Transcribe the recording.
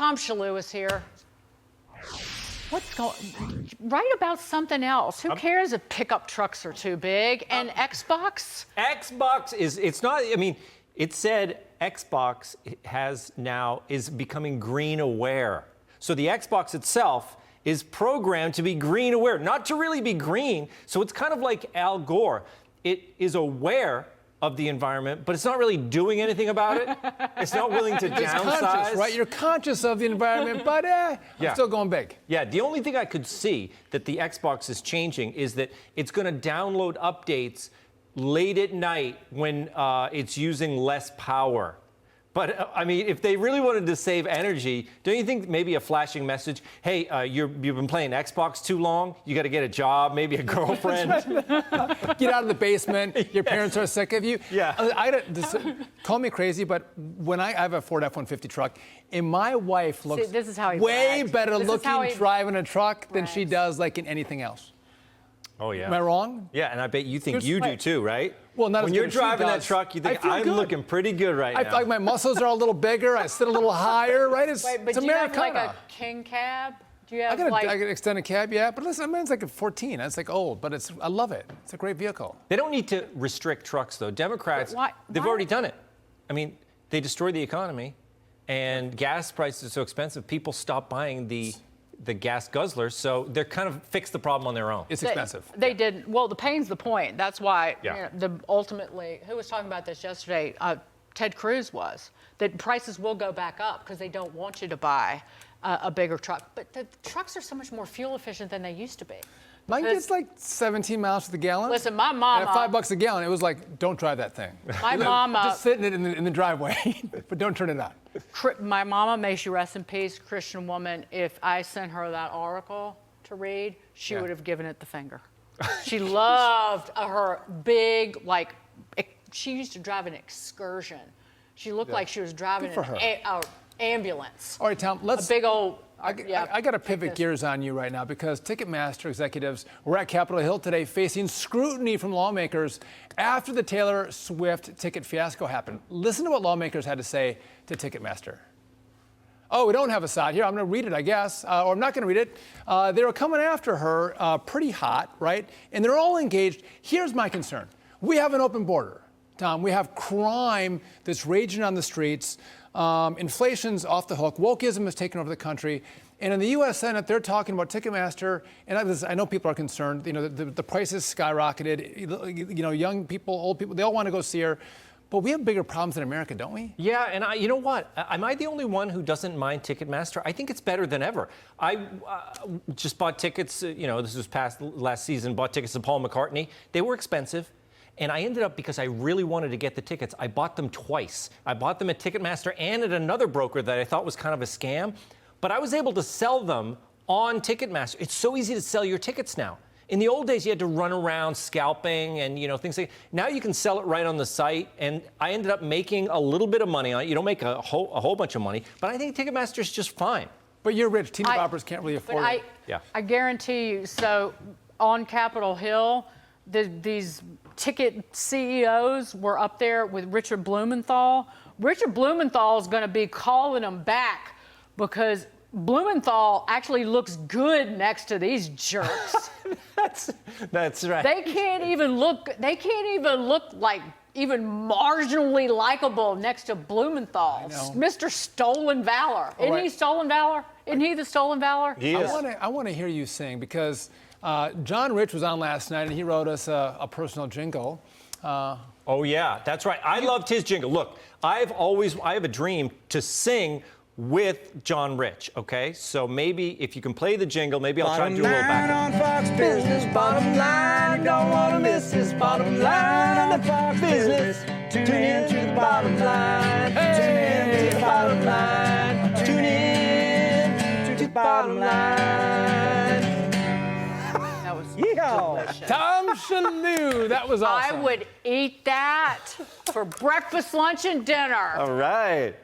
Tom Shillue is here. What's going? Write about something else. Who cares if pickup trucks are too big? And Xbox? Xbox it's not. I mean, it said Xbox is becoming green aware. So the Xbox itself is programmed to be green aware, not to really be green. So it's kind of like Al Gore. It is aware of the environment, but it's not really doing anything about it. It's not willing to downsize. Conscious, right? You're conscious of the environment, but I'm still going big. Yeah, the only thing I could see that the Xbox is changing is that it's going to download updates late at night when it's using less power. But, I mean, if they really wanted to save energy, don't you think maybe a flashing message, hey, you've been playing Xbox too long, you got to get a job, maybe a girlfriend. Get out of the basement, your parents are sick of you. Yeah. Call me crazy, but when I have a Ford F-150 truck, and my wife looks way better looking driving a truck than she does like in anything else. Oh, yeah. Am I wrong? Yeah, and I bet you think you do too, right? Well, not when as you're good as she driving that does. truck, you think, I'm looking pretty good right now. I feel like my muscles are a little bigger. I sit a little higher, right? It's Wait, but it's do you have Americana. like a king cab? Do you have I got an extended cab, yeah. But listen, I mean, it's like a 14. That's like old, but I love it. It's a great vehicle. They don't need to restrict trucks, though. Democrats, they've already done it. I mean, they destroyed the economy, and gas prices are so expensive, people stop buying the gas guzzlers, so they're kind of fixed the problem on their own. It's expensive. They did. Well, the pain's the point. That's why, ultimately, who was talking about this yesterday? Ted Cruz was. That prices will go back up because they don't want you to buy a bigger truck. But the trucks are so much more fuel efficient than they used to be. Mine gets like 17 miles to the gallon. Listen, my mama. At $5 a gallon, it was like, don't drive that thing. My mama. Just sit in the driveway, but don't turn it on. My mama, may she rest in peace, Christian woman, if I sent her that article to read, she would have given it the finger. She loved her big, like, she used to drive an excursion. She looked like she was driving an ambulance. All right, Tom, a big old. I got to pivot gears on you right now because Ticketmaster executives were at Capitol Hill today facing scrutiny from lawmakers after the Taylor Swift ticket fiasco happened. Listen to what lawmakers had to say to Ticketmaster. Oh, we don't have a side here. I'm going to read it, I guess, or I'm not going to read it. They were coming after her pretty hot, right? And they're all engaged. Here's my concern. We have an open border, Tom. We have crime that's raging on the streets. Inflation's off the hook. Wokeism has taken over the country. And in the U.S. Senate, they're talking about Ticketmaster. And I know people are concerned. You know, the prices skyrocketed. You know, young people, old people, they all want to go see her. But we have bigger problems in America, don't we? Yeah, and you know what? Am I the only one who doesn't mind Ticketmaster? I think it's better than ever. I just bought tickets, you know, this was past last season, bought tickets to Paul McCartney. They were expensive. And I ended up, because I really wanted to get the tickets, I bought them twice. I bought them at Ticketmaster and at another broker that I thought was kind of a scam. But I was able to sell them on Ticketmaster. It's so easy to sell your tickets now. In the old days, you had to run around scalping and, you know, things like that. Now you can sell it right on the site. And I ended up making a little bit of money on it. You don't make a whole bunch of money. But I think Ticketmaster is just fine. But you're rich. Tina boppers can't really afford it. I guarantee you. So on Capitol Hill, these ticket CEOs were up there with Richard Blumenthal. Richard Blumenthal is going to be calling them back because Blumenthal actually looks good next to these jerks. That's right. They can't even look like even marginally likable next to Blumenthal. Mr. Stolen Valor. Isn't he Stolen Valor? Isn't he the Stolen Valor? He is. I want to hear you sing because John Rich was on last night and he wrote us a personal jingle. Oh, yeah, that's right. I loved his jingle. Look, I have a dream to sing with John Rich, okay? So maybe if you can play the jingle, maybe I'll try to do a little backup. Bottom line on Fox Business, bottom line, don't want to miss this. Bottom line on the Fox Business, tune in to the bottom line. Tune in to the bottom line. Tune in to the bottom line. That was delicious. Tom Shillue, that was awesome. I would eat that for breakfast, lunch, and dinner. All right.